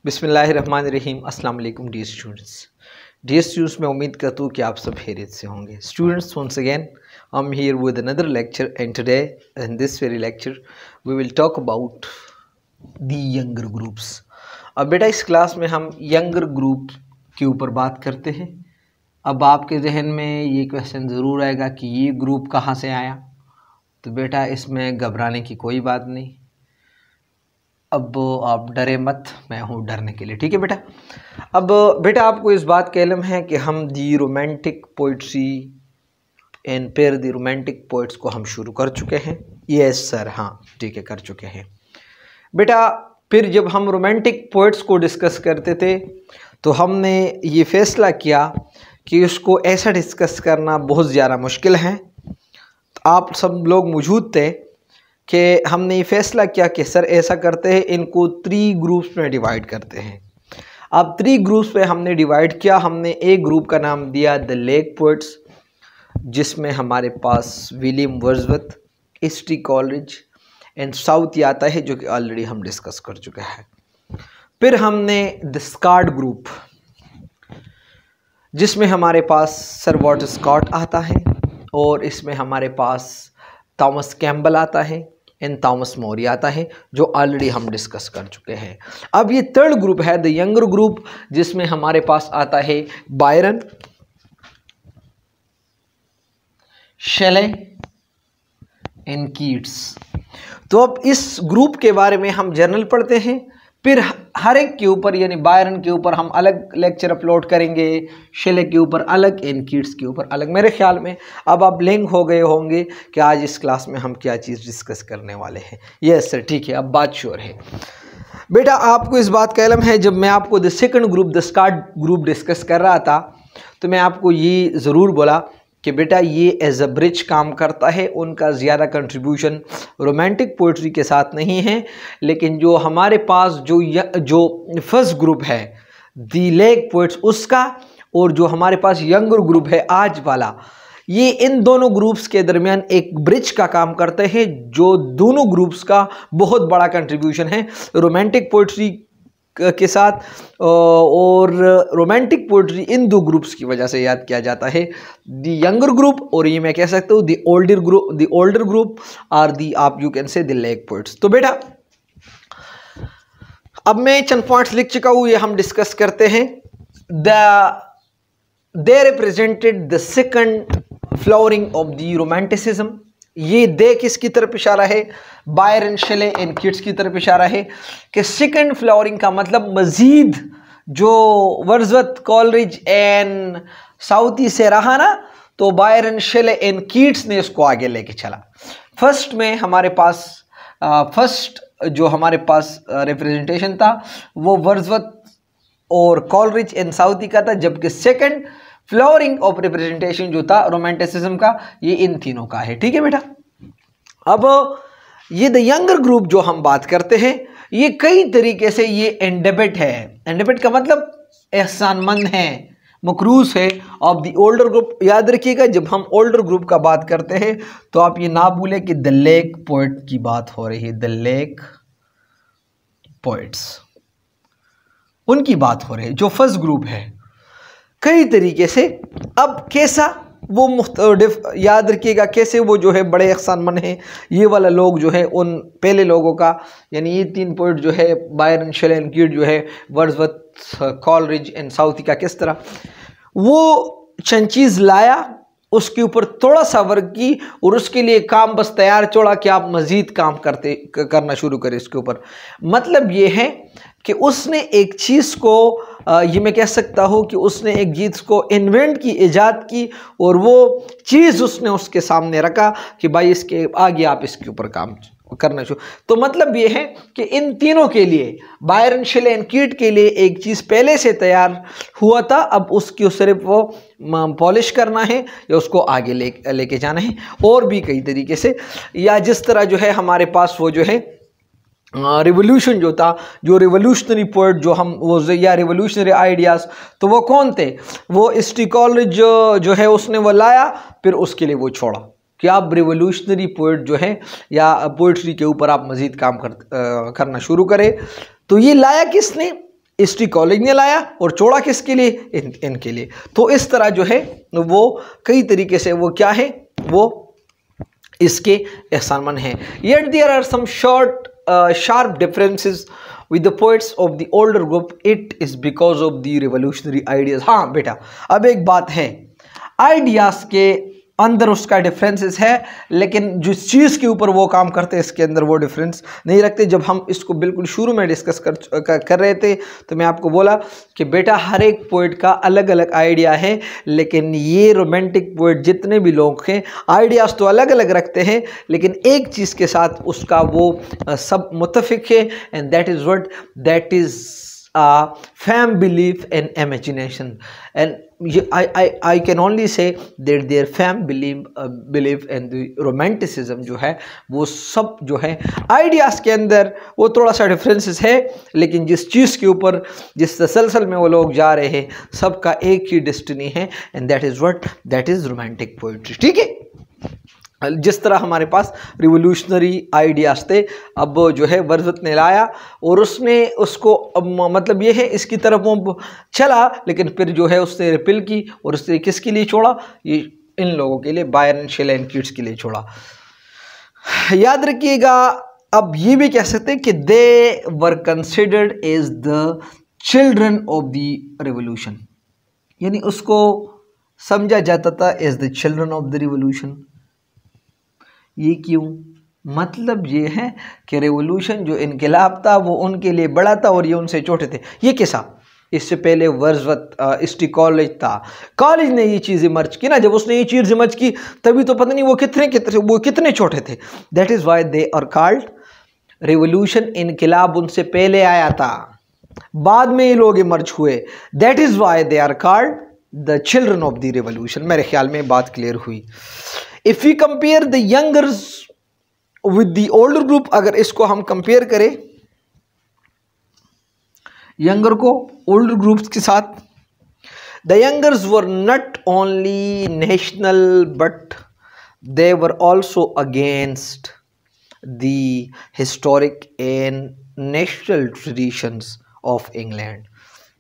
बिस्मिल्लाहिर्रहमानिर्रहीम। अस्सलाम वालेकुम डियर स्टूडेंट्स। मैं उम्मीद करता हूँ कि आप सब खैरियत से होंगे। Students, once again I'm here with another lecture, and today in this very lecture we will talk about the younger groups। अब बेटा इस क्लास में हम यंगर ग्रुप के ऊपर बात करते हैं। अब आपके जहन में ये क्वेश्चन ज़रूर आएगा कि ये ग्रुप कहाँ से आया। तो बेटा इसमें घबराने की कोई बात नहीं। अब आप डरे मत, मैं हूँ डरने के लिए, ठीक है बेटा। अब बेटा आपको इस बात का इल्म है कि हम the romantic poetry and pair the romantic poets को हम शुरू कर चुके हैं। यस सर, हाँ ठीक है, कर चुके हैं बेटा। फिर जब हम रोमांटिक पोइट्स को डिस्कस करते थे तो हमने ये फ़ैसला किया कि उसको ऐसा डिस्कस करना बहुत ज़्यादा मुश्किल है। तो आप सब लोग मौजूद थे कि हमने ये फ़ैसला किया कि सर ऐसा करते हैं, इनको 3 ग्रुप्स में डिवाइड करते हैं। अब 3 ग्रुप्स में हमने डिवाइड किया। हमने एक ग्रुप का नाम दिया द लेक पोइट्स, जिसमें हमारे पास William Wordsworth, S T. Coleridge and Southey आता है, जो कि ऑलरेडी हम डिस्कस कर चुके हैं। फिर हमने द स्कॉट ग्रुप, जिसमें हमारे पास सर वॉल्टर स्कॉट आता है, और इसमें हमारे पास थॉमस कैम्पबेल आता है एंड थॉमस मोरी आता है, जो ऑलरेडी हम डिस्कस कर चुके हैं। अब ये थर्ड ग्रुप है द यंगर ग्रुप, जिसमें हमारे पास आता है बायरन, शेले एंड कीट्स। तो अब इस ग्रुप के बारे में हम जर्नल पढ़ते हैं। फिर हर एक के ऊपर, यानी बायरन के ऊपर हम अलग लेक्चर अपलोड करेंगे, शेले के ऊपर अलग एंड कीट्स के ऊपर अलग। मेरे ख्याल में अब आप लिंक हो गए होंगे कि आज इस क्लास में हम क्या चीज़ डिस्कस करने वाले हैं। यस सर, ठीक है, अब बात श्योर है बेटा। आपको इस बात का इल्म है, जब मैं आपको the second group the Scott group discuss कर रहा था तो मैं आपको ये ज़रूर बोला कि बेटा ये एज अ ब्रिज काम करता है। उनका ज़्यादा कंट्रीब्यूशन रोमांटिक पोइट्री के साथ नहीं है, लेकिन जो हमारे पास जो फर्स्ट ग्रुप है दी लेक पोइट्स उसका, और जो हमारे पास यंगर ग्रुप है आज वाला, ये इन दोनों ग्रुप्स के दरमियान एक ब्रिज का काम करते हैं, जो दोनों ग्रुप्स का बहुत बड़ा कंट्रीब्यूशन है रोमांटिक पोइट्री के साथ। और रोमांटिक पोइट्री इन 2 ग्रुप्स की वजह से याद किया जाता है, द यंगर ग्रुप, और ये मैं कह सकता हूँ द ओल्डर ग्रुप, और दी आप you can say the lake poets. तो बेटा अब मैं चंद पॉइंट्स लिख चुका हूँ, ये हम डिस्कस करते हैं। They represented the second flowering of the romanticism. ये दे किसकी तरफ इशारा है? बायरन, शेले एंड कीट्स की तरफ इशारा है कि सेकंड फ्लावरिंग का मतलब मजीद जो वर्ड्सवर्थ, कॉलरिज एंड साउथी से रहा ना, तो बायरन, शेले एंड कीट्स ने इसको आगे लेके चला। फर्स्ट में हमारे पास जो हमारे पास रिप्रेजेंटेशन था वो वर्ड्सवर्थ और कॉलरिज एंड साउथी का था, जबकि सेकंड फ्लावरिंग ऑफ रिप्रेजेंटेशन जो था रोमांटिसिज्म का, ये इन तीनों का है। ठीक है बेटा। अब ये द यंगर ग्रुप जो हम बात करते हैं, ये कई तरीके से ये एंडेबिट है। एंडेबिट का मतलब एहसानमंद है, मकरूस है ऑफ द ओल्डर ग्रुप। याद रखिएगा, जब हम ओल्डर ग्रुप का बात करते हैं तो आप ये ना भूलें कि द लेक पोइट की बात हो रही है। द लेक पोइट्स, उनकी बात हो रही है, जो फर्स्ट ग्रुप है। कई तरीके से अब कैसा वो याद रखिएगा कैसे वो जो है बड़े एहसानमंद हैं। ये वाला लोग जो है उन पहले लोगों का, यानी ये 3 पोइट जो है बायरन, शेले एंड कीट जो है वर्ड्सवर्थ, कॉलरिज एंड साउथी का, किस तरह वो चंद चीज़ लाया, उसके ऊपर थोड़ा सा वर्क की, और उसके लिए काम बस तैयार छोड़ा कि आप मज़ीद काम करना शुरू करें इसके ऊपर। मतलब ये है कि उसने एक चीज़ को ये मैं कह सकता हूँ कि उसने एक चीज़ को इन्वेंट की, ईजाद की, और वो चीज़ उसने उसके सामने रखा कि भाई इसके आगे आप इसके ऊपर काम करना शुरू। तो मतलब ये है कि इन तीनों के लिए, बायरन, शेले एंड कीट के लिए एक चीज़ पहले से तैयार हुआ था, अब उसकी सिर्फ वो पॉलिश करना है या उसको आगे लेके जाना है। और भी कई तरीके से, या जिस तरह जो है हमारे पास वो जो है रिवोल्यूशन जो था, जो रिवोल्यूशनरी पोइट जो हम वो या रिवोल्यूशनरी आइडियाज़, तो वो कौन थे? वो एस.टी. कॉलरिज जो है उसने वो लाया, फिर उसके लिए वो छोड़ा कि आप रिवोल्यूशनरी पोइट जो है या पोइट्री के ऊपर आप मज़ीद काम करना शुरू करें। तो ये लाया किसने? ईस्ट कॉलेज ने लाया और छोड़ा किसके लिए? इनके लिए। तो इस तरह जो है वो कई तरीके से वो क्या है, वो इसके एहसानमंद हैं। Yet there are some sharp differences with the poets of the older group. It is because of the revolutionary ideas. हाँ बेटा, अब एक बात है, आइडियाज के अंदर उसका डिफरेंसेस है, लेकिन जिस चीज़ के ऊपर वो काम करते हैं इसके अंदर वो डिफरेंस नहीं रखते। जब हम इसको बिल्कुल शुरू में डिस्कस कर रहे थे तो मैं आपको बोला कि बेटा हर एक पोइट का अलग अलग आइडिया है, लेकिन ये रोमांटिक पोइट जितने भी लोग हैं आइडियाज़ तो अलग अलग रखते हैं, लेकिन एक चीज़ के साथ उसका वो सब मुत्तफिक है, and that is what, that is firm belief and imagination. And I can only say that their firm belief and the romanticism जो है वो सब जो है आइडियाज़ के अंदर वो थोड़ा सा डिफरेंसेस है, लेकिन जिस चीज़ के ऊपर जिस तसलसल में वो लोग जा रहे हैं सबका एक ही डेस्टिनी है, and that is what, that is romantic poetry. ठीक है, जिस तरह हमारे पास रिवोल्यूशनरी आइडियाज़ थे, अब जो है वर्dsworth ने लाया और उसने उसको मतलब ये है इसकी तरफ वो चला, लेकिन फिर जो है उसने रिपिल की और उसने किसके लिए छोड़ा? ये इन लोगों के लिए, बायरन, शेले एंड कीट्स के लिए छोड़ा। याद रखिएगा, अब ये भी कह सकते हैं कि they were considered as the children of the revolution, यानी उसको समझा जाता था as the children of the revolution. ये क्यों? मतलब ये है कि रेवोल्यूशन जो इनकलाब था वो उनके लिए बड़ा था और ये उनसे छोटे थे। ये कैसा? इससे पहले वर्dsworth ईस्ट कॉलेज था, कॉलेज ने ये चीज़ इमर्ज की ना, जब उसने ये चीज़ इमर्ज की तभी तो पता नहीं वो कितने छोटे थे। That is why they are called revolution. इनकलाब उनसे पहले आया था, बाद में ये लोग इमर्ज हुए, that is why they are called the children of the revolution. मेरे ख्याल में बात क्लियर हुई। If we compare the youngers with the older group, अगर इसको हम कंपेयर करें यंगर को ओल्डर ग्रुप्स के साथ, the youngers were not only national but they were also against the historic and national traditions of England.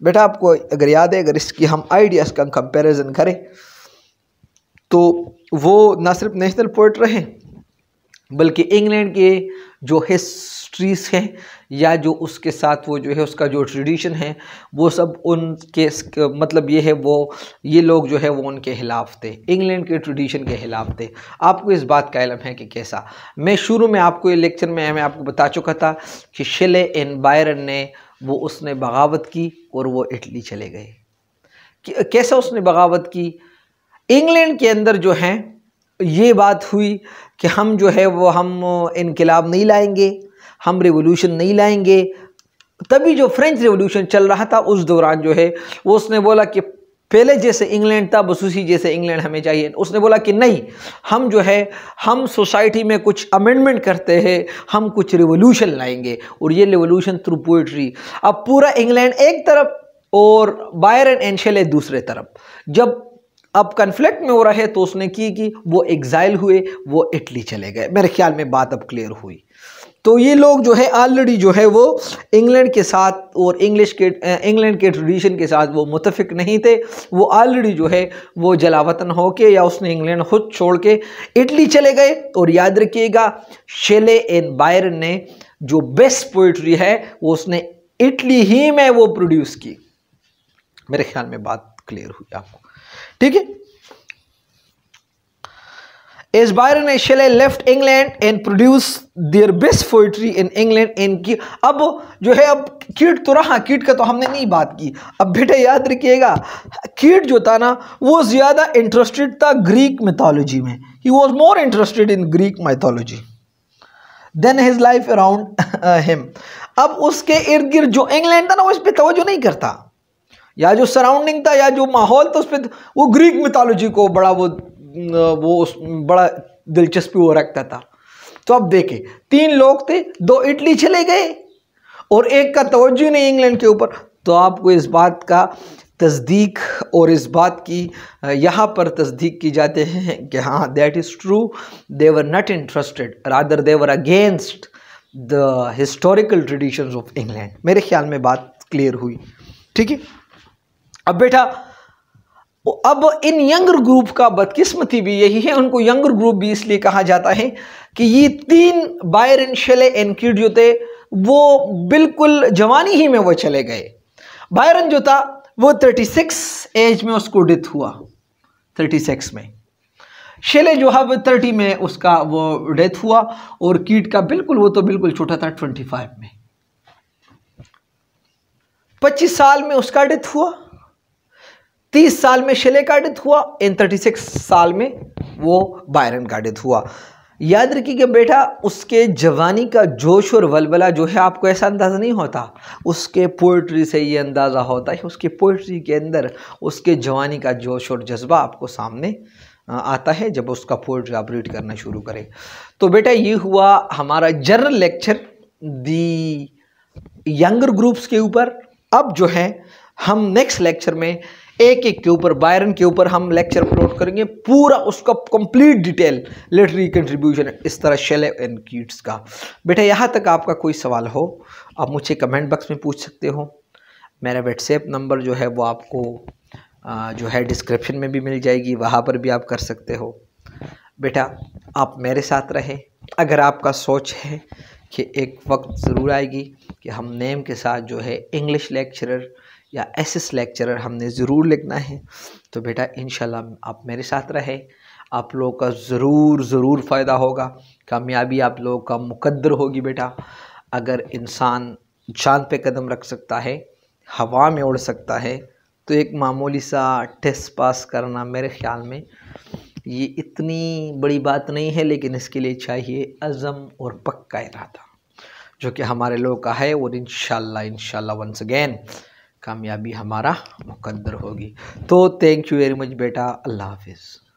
बेटा आपको अगर याद है, अगर इसकी हम आइडियाज़ का कंपैरिजन करें तो वो ना सिर्फ नेशनल पोइट रहे, बल्कि इंग्लैंड के जो हिस्ट्रीज हैं या जो उसके साथ वो जो है उसका जो ट्रेडिशन है वो सब उनके मतलब ये है वो ये लोग जो है वो उनके खिलाफ थे, इंग्लैंड के ट्रेडिशन के खिलाफ थे। आपको इस बात का इल्म है कि कैसा? मैं शुरू में आपको ये लेक्चर में मैं आपको बता चुका था कि शेले एंड बायरन ने वो उसने बगावत की और वो इटली चले गए। कैसा उसने बगावत की? इंग्लैंड के अंदर जो है ये बात हुई कि हम जो है वो हम इनकलाब नहीं लाएंगे, हम रिवोल्यूशन नहीं लाएंगे। तभी जो फ्रेंच रिवोल्यूशन चल रहा था उस दौरान जो है वो उसने बोला कि पहले जैसे इंग्लैंड था बस उसी जैसे इंग्लैंड हमें चाहिए। उसने बोला कि नहीं, हम जो है हम सोसाइटी में कुछ अमेंडमेंट करते हैं, हम कुछ रिवोल्यूशन लाएंगे, और ये रिवोल्यूशन थ्रू पोइट्री। अब पूरा इंग्लैंड एक तरफ और बायरन एंड शेले दूसरे तरफ, जब अब कन्फ्लिक्ट में हो रहा है तो उसने की वो एग्जाइल हुए, वो इटली चले गए। मेरे ख्याल में बात अब क्लियर हुई। तो ये लोग जो है ऑलरेडी जो है वो इंग्लैंड के साथ और इंग्लैंड के ट्रेडिशन के साथ वो मुत्तफिक नहीं थे। वो ऑलरेडी जो है वो जलावतन होके या उसने इंग्लैंड खुद छोड़ के इटली चले गए। और याद रखिएगा, शेले एंड बायरन ने जो बेस्ट पोइट्री है वो उसने इटली ही में वो प्रोड्यूस की। मेरे ख्याल में बात क्लियर हुई आपको, ठीक है। As Byron and Shelley left England and produced their best poetry in England and की अब जो है अब कीट तो रहा, कीट का तो हमने नहीं बात की। अब बेटा याद रखिएगा, कीट जो था ना वो ज़्यादा इंटरेस्टेड था ग्रीक मिथोलॉजी में। He was more interested in Greek mythology than his life around him। अब उसके इर्द गिर्द जो इंग्लैंड था ना वो इस पर तवज्जो नहीं करता, या जो सराउंडिंग था या जो माहौल था उस पर वो ग्रीक मिथोलॉजी को बड़ा वो बड़ा दिलचस्पी वो रखता था। तो अब देखे 3 लोग थे, 2 इटली चले गए और एक का तवज्जो नहीं इंग्लैंड के ऊपर। तो आपको इस बात का तस्दीक और इस बात की यहाँ पर तस्दीक की जाते हैं कि हाँ that is true, they were not interested, rather they were against the historical traditions of England. मेरे ख्याल में बात क्लियर हुई। ठीक है, अब बेटा अब इन यंगर ग्रुप का बदकिस्मती भी यही है, उनको यंगर ग्रुप भी इसलिए कहा जाता है कि ये 3 बायरन, शेले एंड किड जो थे वो बिल्कुल जवानी ही में वो चले गए। बायरन जो था वो 36 एज में उसको डेथ हुआ, 36 में। शेले जो है वो 30 में उसका वो डेथ हुआ, और कीट का बिल्कुल वो तो बिल्कुल छोटा था, 25 में। 25 साल में उसका डेथ हुआ, 30 साल में शेले का डेथ हुआ, इन 36 साल में वो बायरन का डेथ हुआ। याद रखिएगा बेटा, उसके जवानी का जोश और वलवला जो है आपको ऐसा अंदाज़ा नहीं होता, उसके पोइट्री से ये अंदाज़ा होता है, उसके पोइट्री के अंदर उसके जवानी का जोश और जज्बा आपको सामने आता है जब उसका पोइट्री आप रीड करना शुरू करें। तो बेटा ये हुआ हमारा जनरल लेक्चर दी यंगर ग्रुप्स के ऊपर। अब जो है हम नेक्स्ट लेक्चर में एक एक के ऊपर, बायरन के ऊपर हम लेक्चर अपलोड करेंगे, पूरा उसका कंप्लीट डिटेल, लिटरेरी कंट्रीब्यूशन, इस तरह शेले एंड कीट्स का। बेटा यहाँ तक आपका कोई सवाल हो आप मुझे कमेंट बॉक्स में पूछ सकते हो। मेरा व्हाट्सएप नंबर जो है वो आपको जो है डिस्क्रिप्शन में भी मिल जाएगी, वहाँ पर भी आप कर सकते हो। बेटा आप मेरे साथ रहे। अगर आपका सोच है कि एक वक्त ज़रूर आएगी कि हम नेम के साथ जो है इंग्लिश लेक्चरर या एसएस लेक्चरर हमने ज़रूर लिखना है, तो बेटा इंशाल्लाह आप मेरे साथ रहे, आप लोगों का ज़रूर फ़ायदा होगा, कामयाबी आप लोगों का मुकद्दर होगी। बेटा अगर इंसान चाँद पे कदम रख सकता है, हवा में उड़ सकता है, तो एक मामूली सा टेस्ट पास करना मेरे ख़्याल में ये इतनी बड़ी बात नहीं है, लेकिन इसके लिए चाहिए अज़म और पक्का इरादा, जो कि हमारे लोगों का है, और इंशाल्लाह वंस अगेन कामयाबी हमारा मुकद्दर होगी। तो थैंक यू वेरी मच बेटा, अल्लाह हाफिज़।